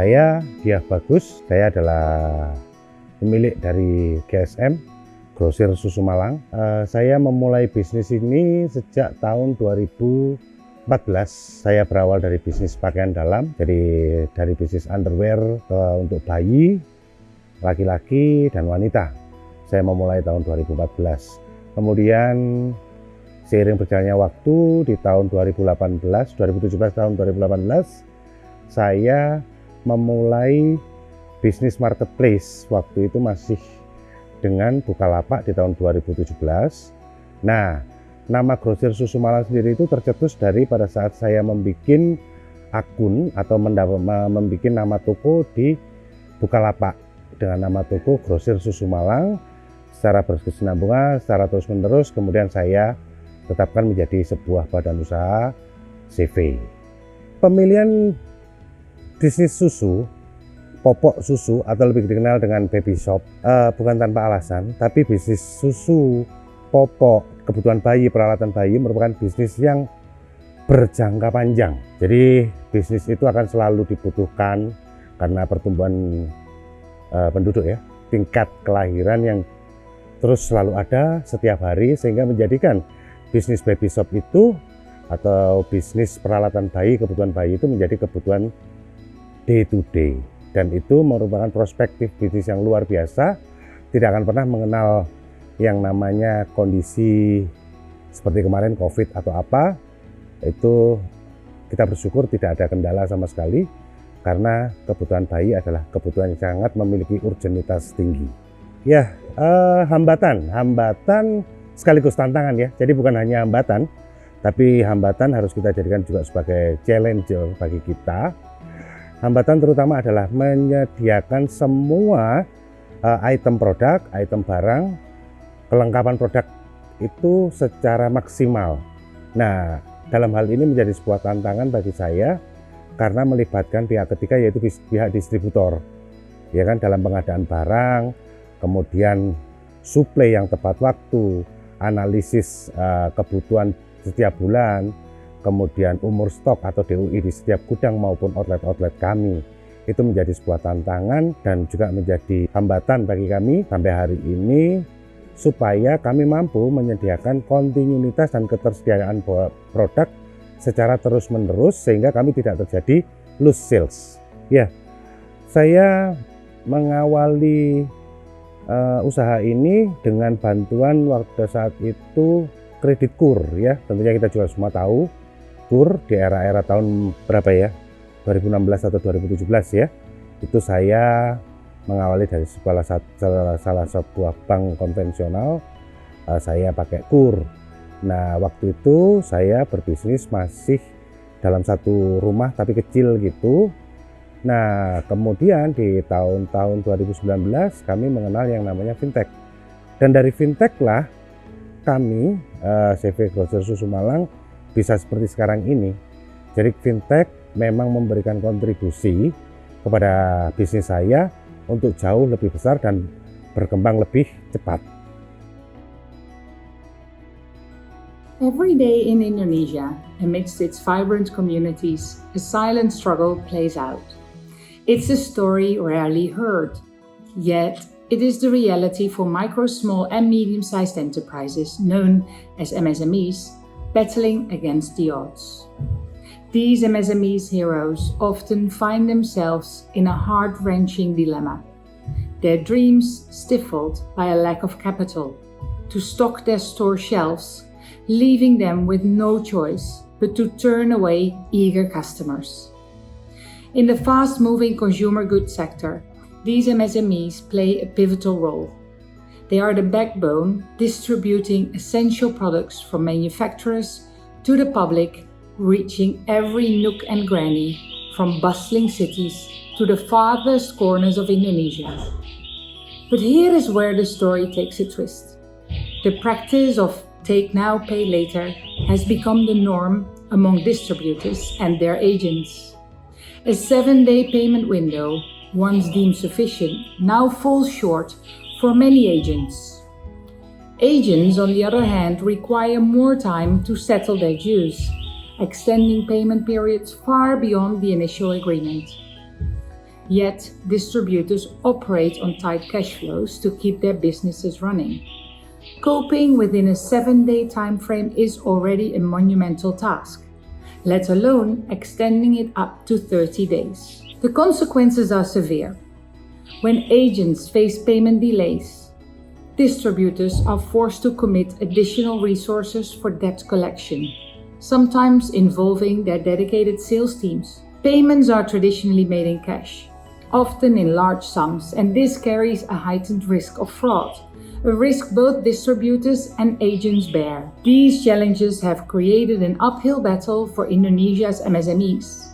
Saya Diah Bagus, saya adalah pemilik dari GSM, Grosir Susu Malang. Saya memulai bisnis ini sejak tahun 2014. Saya berawal dari bisnis pakaian dalam, jadi dari bisnis underwear untuk bayi, laki-laki dan wanita. Saya memulai tahun 2014. Kemudian seiring berjalannya waktu di tahun 2017 tahun 2018, saya memulai bisnis marketplace. Waktu itu masih dengan Bukalapak di tahun 2017. Nah, nama Grosir Susu Malang sendiri itu tercetus dari pada saat saya membuat akun atau membuat nama toko di Bukalapak dengan nama toko Grosir Susu Malang. Secara berkesinambungan, secara terus menerus, kemudian saya tetapkan menjadi sebuah badan usaha CV. Pemilihan bisnis susu, popok susu atau lebih dikenal dengan baby shop, bukan tanpa alasan, tapi bisnis susu, popok, kebutuhan bayi, peralatan bayi merupakan bisnis yang berjangka panjang. Jadi bisnis itu akan selalu dibutuhkan karena pertumbuhan penduduk ya, tingkat kelahiran yang terus selalu ada setiap hari, sehingga menjadikan bisnis baby shop itu atau bisnis peralatan bayi, kebutuhan bayi itu menjadi kebutuhan day to day, dan itu merupakan perspektif bisnis yang luar biasa. Tidak akan pernah mengenal yang namanya kondisi seperti kemarin COVID atau apa. Itu kita bersyukur tidak ada kendala sama sekali, karena kebutuhan bayi adalah kebutuhan yang sangat memiliki urgenitas tinggi. Ya, hambatan sekaligus tantangan ya. Jadi bukan hanya hambatan, tapi hambatan harus kita jadikan juga sebagai challenger bagi kita. Hambatan terutama adalah menyediakan semua item produk, item barang, kelengkapan produk itu secara maksimal. Nah, dalam hal ini menjadi sebuah tantangan bagi saya karena melibatkan pihak ketiga, yaitu pihak distributor. Ya kan, dalam pengadaan barang, kemudian suplai yang tepat waktu, analisis kebutuhan setiap bulan, kemudian umur stok atau DUI di setiap gudang maupun outlet-outlet kami. Itu menjadi sebuah tantangan dan juga menjadi hambatan bagi kami sampai hari ini, supaya kami mampu menyediakan kontinuitas dan ketersediaan produk secara terus-menerus sehingga kami tidak terjadi loose sales. Ya, saya mengawali usaha ini dengan bantuan waktu saat itu kredit KUR ya. Tentunya kita juga semua tahu KUR di era-era tahun berapa ya, 2016 atau 2017 ya, itu saya mengawali dari salah sebuah bank konvensional. Saya pakai KUR. Nah, waktu itu saya berbisnis masih dalam satu rumah tapi kecil gitu. Nah, kemudian di tahun-tahun 2019 kami mengenal yang namanya fintech, dan dari fintech lah kami CV Grosir Susu Malang bisa seperti sekarang ini. Jadi fintech memang memberikan kontribusi kepada bisnis saya untuk jauh lebih besar dan berkembang lebih cepat. Every day in Indonesia, amidst its vibrant communities, a silent struggle plays out. It's a story rarely heard, yet it is the reality for micro, small and medium-sized enterprises known as MSMEs, battling against the odds. These MSMEs heroes often find themselves in a heart-wrenching dilemma. Their dreams stifled by a lack of capital to stock their store shelves, leaving them with no choice but to turn away eager customers. In the fast-moving consumer goods sector, these MSMEs play a pivotal role. They are the backbone, distributing essential products from manufacturers to the public, reaching every nook and cranny, from bustling cities to the farthest corners of Indonesia. But here is where the story takes a twist. The practice of take now, pay later has become the norm among distributors and their agents. A 7-day payment window, once deemed sufficient, now falls short for many agents. Agents, on the other hand, require more time to settle their dues, extending payment periods far beyond the initial agreement. Yet, distributors operate on tight cash flows to keep their businesses running. Coping within a 7-day time frame is already a monumental task, let alone extending it up to 30 days. The consequences are severe. When agents face payment delays, distributors are forced to commit additional resources for debt collection, sometimes involving their dedicated sales teams. Payments are traditionally made in cash, often in large sums, and this carries a heightened risk of fraud, a risk both distributors and agents bear. These challenges have created an uphill battle for Indonesia's MSMEs.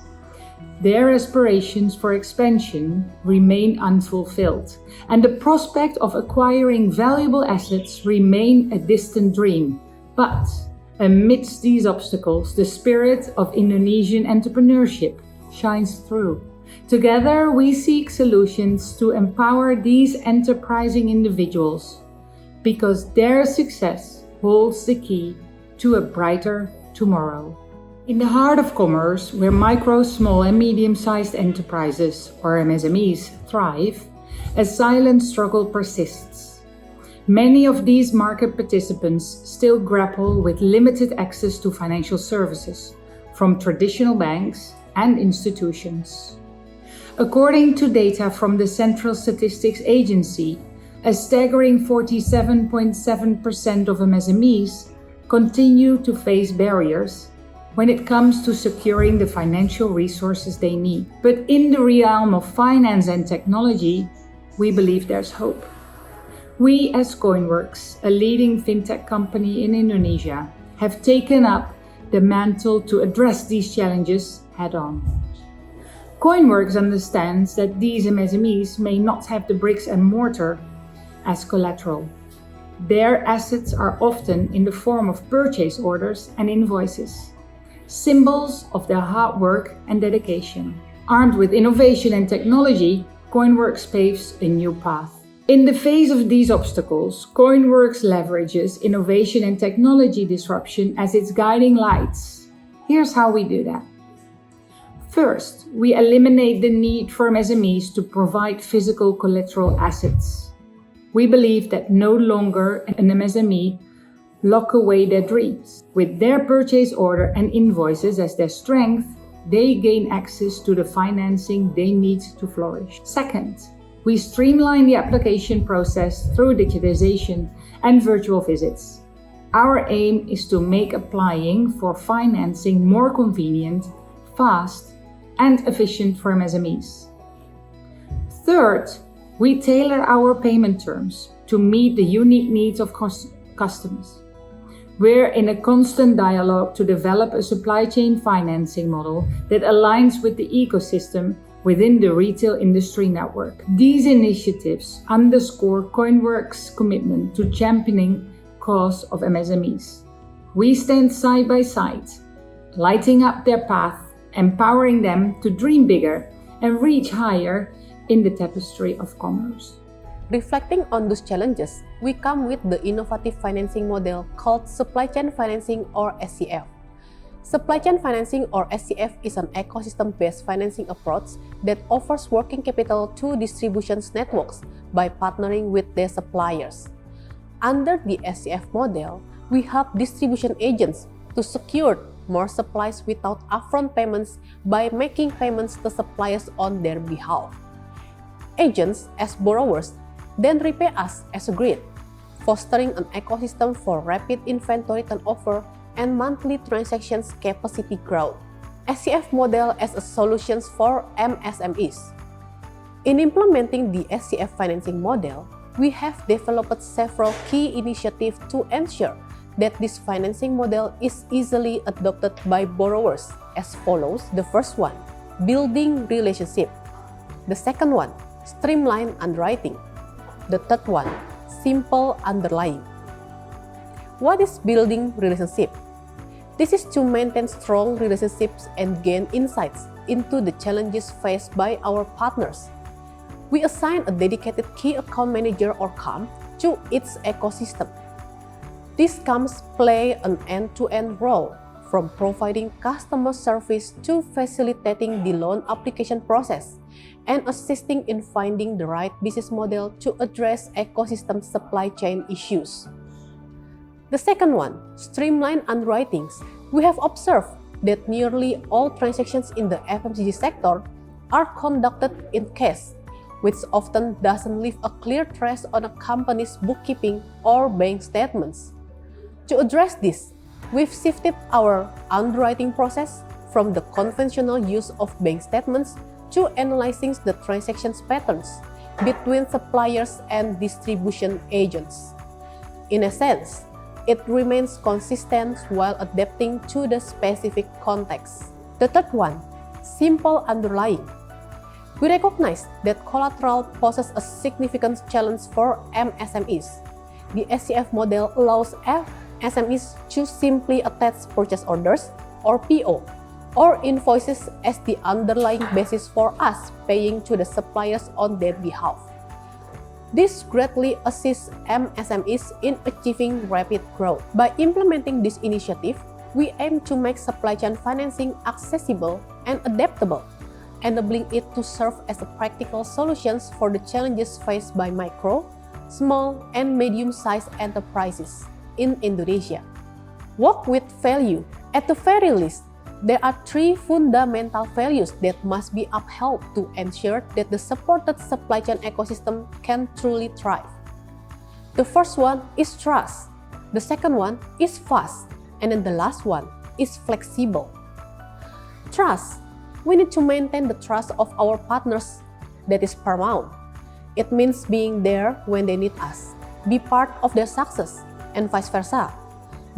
Their aspirations for expansion remain unfulfilled, and the prospect of acquiring valuable assets remain a distant dream. But amidst these obstacles, the spirit of Indonesian entrepreneurship shines through. Together, we seek solutions to empower these enterprising individuals, because their success holds the key to a brighter tomorrow. In the heart of commerce, where micro, small and medium-sized enterprises, or MSMEs, thrive, a silent struggle persists. Many of these market participants still grapple with limited access to financial services from traditional banks and institutions. According to data from the Central Statistics Agency, a staggering 47.7% of MSMEs continue to face barriers when it comes to securing the financial resources they need. But in the realm of finance and technology, we believe there's hope. We as koinWorks, a leading fintech company in Indonesia, have taken up the mantle to address these challenges head-on. koinWorks understands that these MSMEs may not have the bricks and mortar as collateral. Their assets are often in the form of purchase orders and invoices, symbols of their hard work and dedication. Armed with innovation and technology, koinWorks paves a new path. In the face of these obstacles, koinWorks leverages innovation and technology disruption as its guiding lights. Here's how we do that. First, we eliminate the need for MSMEs to provide physical collateral assets. We believe that no longer an MSME lock away their dreams. With their purchase order and invoices as their strength, they gain access to the financing they need to flourish. Second, we streamline the application process through digitization and virtual visits. Our aim is to make applying for financing more convenient, fast, and efficient for MSMEs. Third, we tailor our payment terms to meet the unique needs of customers. We're in a constant dialogue to develop a supply chain financing model that aligns with the ecosystem within the retail industry network. These initiatives underscore koinWorks' commitment to championing the cause of MSMEs. We stand side by side, lighting up their path, empowering them to dream bigger and reach higher in the tapestry of commerce. Reflecting on those challenges, we come with the innovative financing model called Supply Chain Financing or SCF. Supply Chain Financing or SCF is an ecosystem-based financing approach that offers working capital to distribution networks by partnering with their suppliers. Under the SCF model, we help distribution agents to secure more supplies without upfront payments by making payments to suppliers on their behalf. Agents, as borrowers, then repay us as agreed, fostering an ecosystem for rapid inventory turnover and monthly transactions capacity growth. SCF model as a solution for MSMEs. In implementing the SCF financing model, we have developed several key initiatives to ensure that this financing model is easily adopted by borrowers as follows. The first one, building relationship. The second one, streamline underwriting. The third one, simple underlying. What is building relationship? This is to maintain strong relationships and gain insights into the challenges faced by our partners. We assign a dedicated key account manager or CAM to its ecosystem. These CAMs play an end-to-end role, from providing customer service to facilitating the loan application process and assisting in finding the right business model to address ecosystem supply chain issues. The second one, streamline underwritings. We have observed that nearly all transactions in the FMCG sector are conducted in cash, which often doesn't leave a clear trace on a company's bookkeeping or bank statements. To address this, we've shifted our underwriting process from the conventional use of bank statements to analyzing the transactions patterns between suppliers and distribution agents. In a sense, it remains consistent while adapting to the specific context. The third one, simple underlying. We recognize that collateral poses a significant challenge for MSMEs. The SCF model allows MSMEs to simply attach purchase orders or PO or invoices as the underlying basis for us paying to the suppliers on their behalf. This greatly assists MSMEs in achieving rapid growth. By implementing this initiative, we aim to make supply chain financing accessible and adaptable, enabling it to serve as a practical solution for the challenges faced by micro, small, and medium-sized enterprises in Indonesia. Work with value. At the very least, there are three fundamental values that must be upheld to ensure that the supported supply chain ecosystem can truly thrive. The first one is trust, the second one is fast, and then the last one is flexible. Trust. We need to maintain the trust of our partners. That is paramount. It means being there when they need us, be part of their success, and vice versa,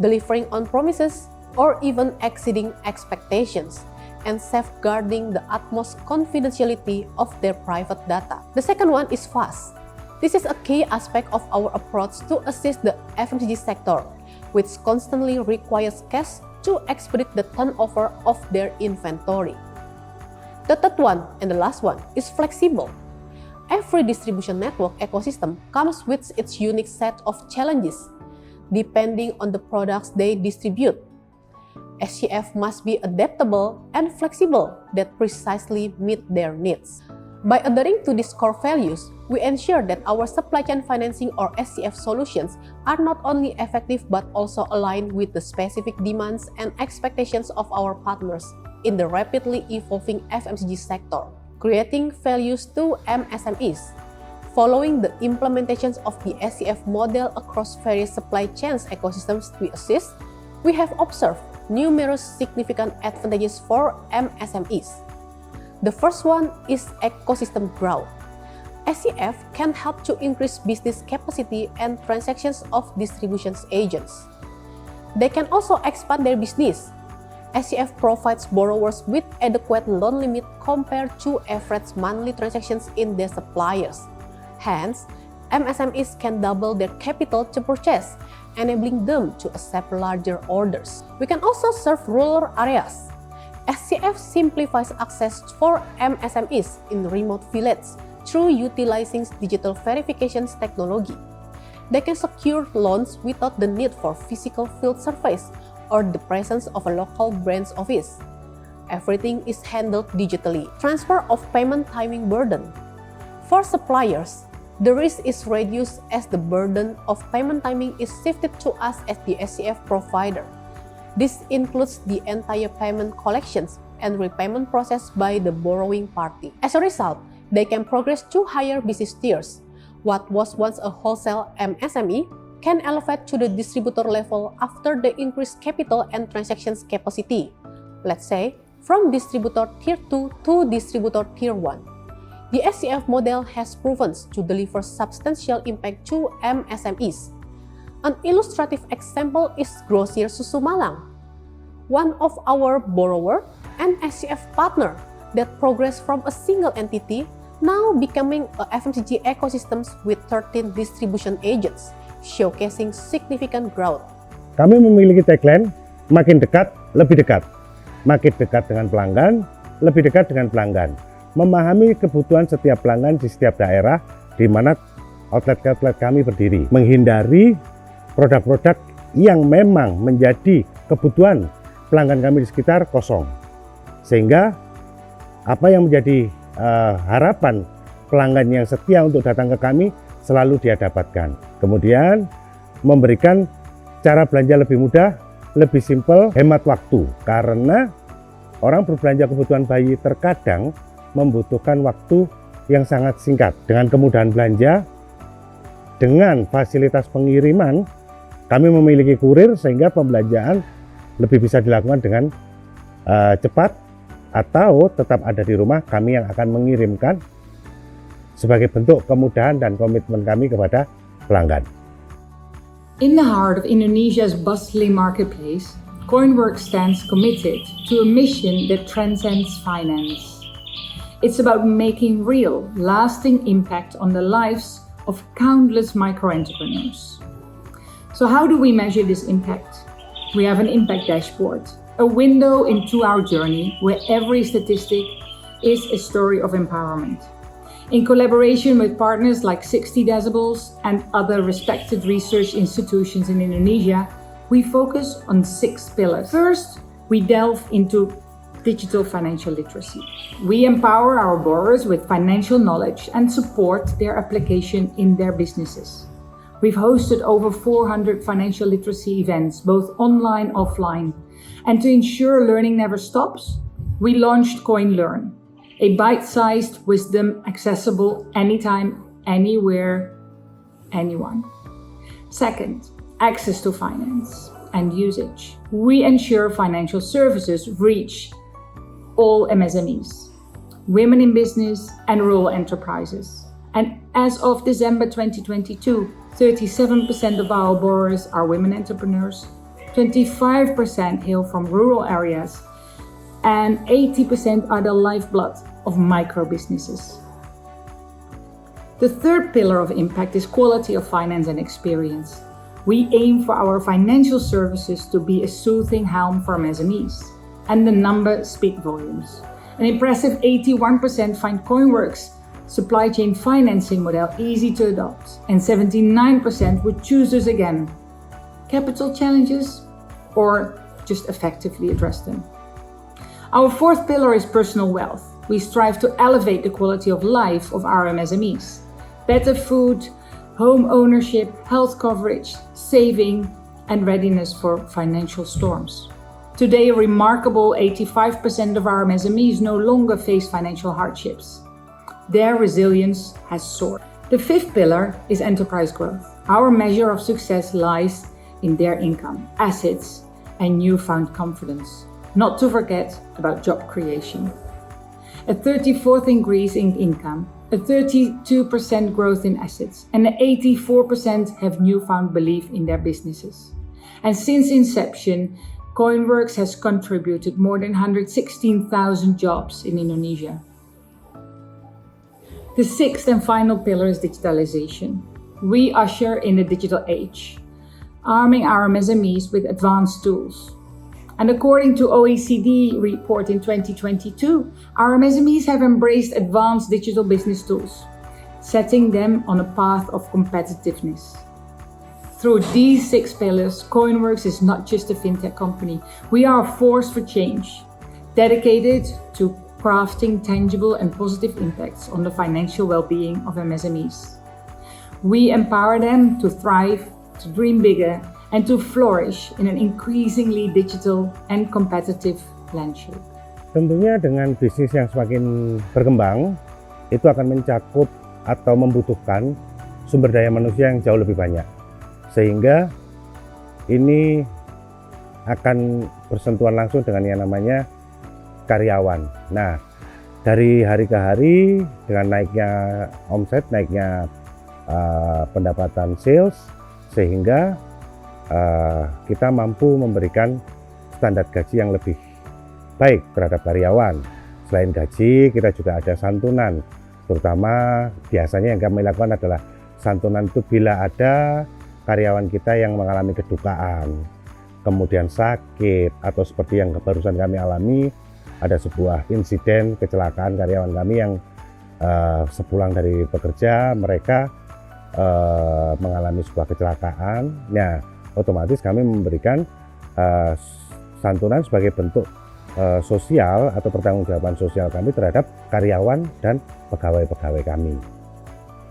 delivering on promises or even exceeding expectations, and safeguarding the utmost confidentiality of their private data. The second one is fast. This is a key aspect of our approach to assist the FMCG sector, which constantly requires cash to expedite the turnover of their inventory. The third one and the last one is flexible. Every distribution network ecosystem comes with its unique set of challenges, depending on the products they distribute. SCF must be adaptable and flexible that precisely meet their needs. By adhering to these core values, we ensure that our supply chain financing or SCF solutions are not only effective but also aligned with the specific demands and expectations of our partners in the rapidly evolving FMCG sector, creating values to MSMEs. Following the implementations of the SCF model across various supply chains ecosystems we assist, we have observed numerous significant advantages for MSMEs. The first one is ecosystem growth. SCF can help to increase business capacity and transactions of distribution agents. They can also expand their business. SCF provides borrowers with adequate loan limit compared to average monthly transactions in their suppliers. Hence, MSMEs can double their capital to purchase, enabling them to accept larger orders. We can also serve rural areas. SCF simplifies access for MSMEs in remote villages through utilizing digital verifications technology. They can secure loans without the need for physical field surveys or the presence of a local branch office. Everything is handled digitally. Transfer of payment timing burden. For suppliers, the risk is reduced as the burden of payment timing is shifted to us as the SCF provider. This includes the entire payment collections and repayment process by the borrowing party. As a result, they can progress to higher business tiers. What was once a wholesale MSME can elevate to the distributor level after the increased capital and transactions capacity. Let's say, from distributor tier 2 to distributor tier 1. The SCF model has proven to deliver substantial impact to MSMEs. An illustrative example is Grosir Susu Malang, one of our borrower and SCF partner that progressed from a single entity now becoming a FMCG ecosystems with 13 distribution agents, showcasing significant growth. Kami memiliki tagline, makin dekat, lebih dekat. Makin dekat dengan pelanggan, lebih dekat dengan pelanggan. Memahami kebutuhan setiap pelanggan di setiap daerah di mana outlet-outlet kami berdiri. Menghindari produk-produk yang memang menjadi kebutuhan pelanggan kami di sekitar kosong. Sehingga apa yang menjadi harapan pelanggan yang setia untuk datang ke kami selalu dia dapatkan. Kemudian memberikan cara belanja lebih mudah, lebih simpel, hemat waktu. Karena orang berbelanja kebutuhan bayi terkadang membutuhkan waktu yang sangat singkat. Dengan kemudahan belanja, dengan fasilitas pengiriman, kami memiliki kurir sehingga pembelanjaan lebih bisa dilakukan dengan cepat, atau tetap ada di rumah, kami yang akan mengirimkan sebagai bentuk kemudahan dan komitmen kami kepada pelanggan. In the heart of Indonesia's bustling marketplace, koinWorks stands committed to a mission that transcends finance. It's about making real, lasting impact on the lives of countless micro-entrepreneurs. So how do we measure this impact? We have an impact dashboard, a window into our journey where every statistic is a story of empowerment. In collaboration with partners like 60 Decibels and other respected research institutions in Indonesia, we focus on 6 pillars. First, we delve into digital financial literacy. We empower our borrowers with financial knowledge and support their application in their businesses. We've hosted over 400 financial literacy events, both online and offline. And to ensure learning never stops, we launched koinLearn, a bite-sized wisdom accessible anytime, anywhere, anyone. Second, access to finance and usage. We ensure financial services reach all MSMEs, women in business and rural enterprises. And as of December 2022, 37% of our borrowers are women entrepreneurs, 25% hail from rural areas, and 80% are the lifeblood of micro businesses. The third pillar of impact is quality of finance and experience. We aim for our financial services to be a soothing helm for MSMEs, and the numbers speak volumes. An impressive 81% find koinWorks supply chain financing model easy to adopt, and 79% would choose us again. Capital challenges, or just effectively address them. Our fourth pillar is personal wealth. We strive to elevate the quality of life of our MSMEs. Better food, home ownership, health coverage, saving, and readiness for financial storms. Today, a remarkable 85% of our MSMEs no longer face financial hardships. Their resilience has soared. The fifth pillar is enterprise growth. Our measure of success lies in their income, assets, and newfound confidence. Not to forget about job creation. A 34th increase in income, a 32% growth in assets, and 84% have newfound belief in their businesses. And since inception, koinWorks has contributed more than 116,000 jobs in Indonesia. The sixth and final pillar is digitalization. We usher in the digital age, arming our MSMEs with advanced tools. And according to OECD report in 2022, our MSMEs have embraced advanced digital business tools, setting them on a path of competitiveness. Through these 6 pillars, koinWorks is not just a fintech company. We are a force for change, dedicated to crafting tangible and positive impacts on the financial well-being of MSMEs. We empower them to thrive, to dream bigger, and to flourish in an increasingly digital and competitive landscape. Tentunya dengan bisnis yang semakin berkembang, itu akan mencakup atau membutuhkan sumber daya manusia yang jauh lebih banyak. Sehingga ini akan bersentuhan langsung dengan yang namanya karyawan. Nah, dari hari ke hari dengan naiknya omset, naiknya pendapatan sales, sehingga kita mampu memberikan standar gaji yang lebih baik terhadap karyawan. Selain gaji, kita juga ada santunan, terutama biasanya yang kami lakukan adalah santunan itu bila ada karyawan kita yang mengalami kedukaan, kemudian sakit, atau seperti yang barusan kami alami, ada sebuah insiden kecelakaan karyawan kami yang sepulang dari bekerja mereka mengalami sebuah kecelakaan. Nah, otomatis kami memberikan santunan sebagai bentuk sosial atau pertanggungjawaban sosial kami terhadap karyawan dan pegawai-pegawai kami.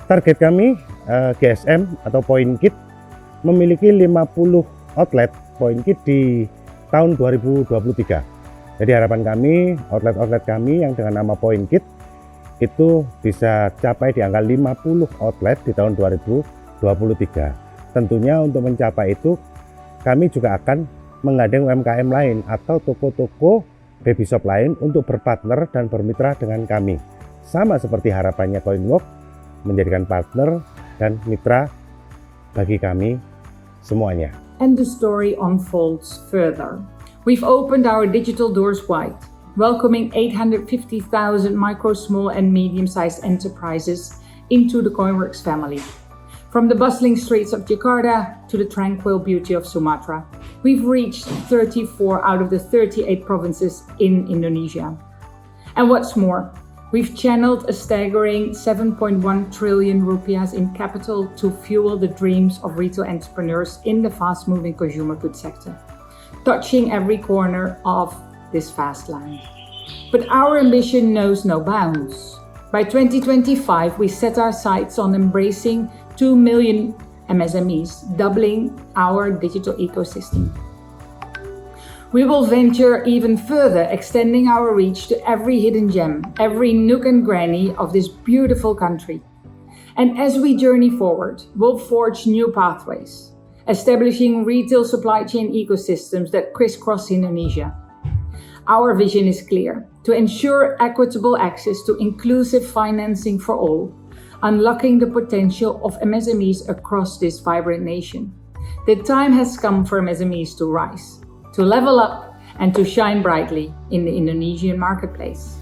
Target kami GSM atau PoinKit memiliki 50 outlet PoinKit di tahun 2023. Jadi harapan kami outlet-outlet kami yang dengan nama PoinKit itu bisa capai di angka 50 outlet di tahun 2023. Tentunya untuk mencapai itu kami juga akan menggandeng UMKM lain atau toko-toko baby shop lain untuk berpartner dan bermitra dengan kami. Sama seperti harapannya koinWorks menjadikan partner dan mitra bagi kami semuanya. And the story unfolds further. We've opened our digital doors wide, welcoming 850,000 micro, small and medium-sized enterprises into the koinWorks family. From the bustling streets of Jakarta to the tranquil beauty of Sumatra, we've reached 34 out of the 38 provinces in Indonesia. And what's more, we've channeled a staggering 7.1 trillion rupiahs in capital to fuel the dreams of retail entrepreneurs in the fast-moving consumer goods sector, touching every corner of this vast land. But our ambition knows no bounds. By 2025, we set our sights on embracing 2 million MSMEs, doubling our digital ecosystem. We will venture even further, extending our reach to every hidden gem, every nook and cranny of this beautiful country. And as we journey forward, we'll forge new pathways, establishing retail supply chain ecosystems that crisscross Indonesia. Our vision is clear: to ensure equitable access to inclusive financing for all, unlocking the potential of MSMEs across this vibrant nation. The time has come for MSMEs to rise, to level up, and to shine brightly in the Indonesian marketplace.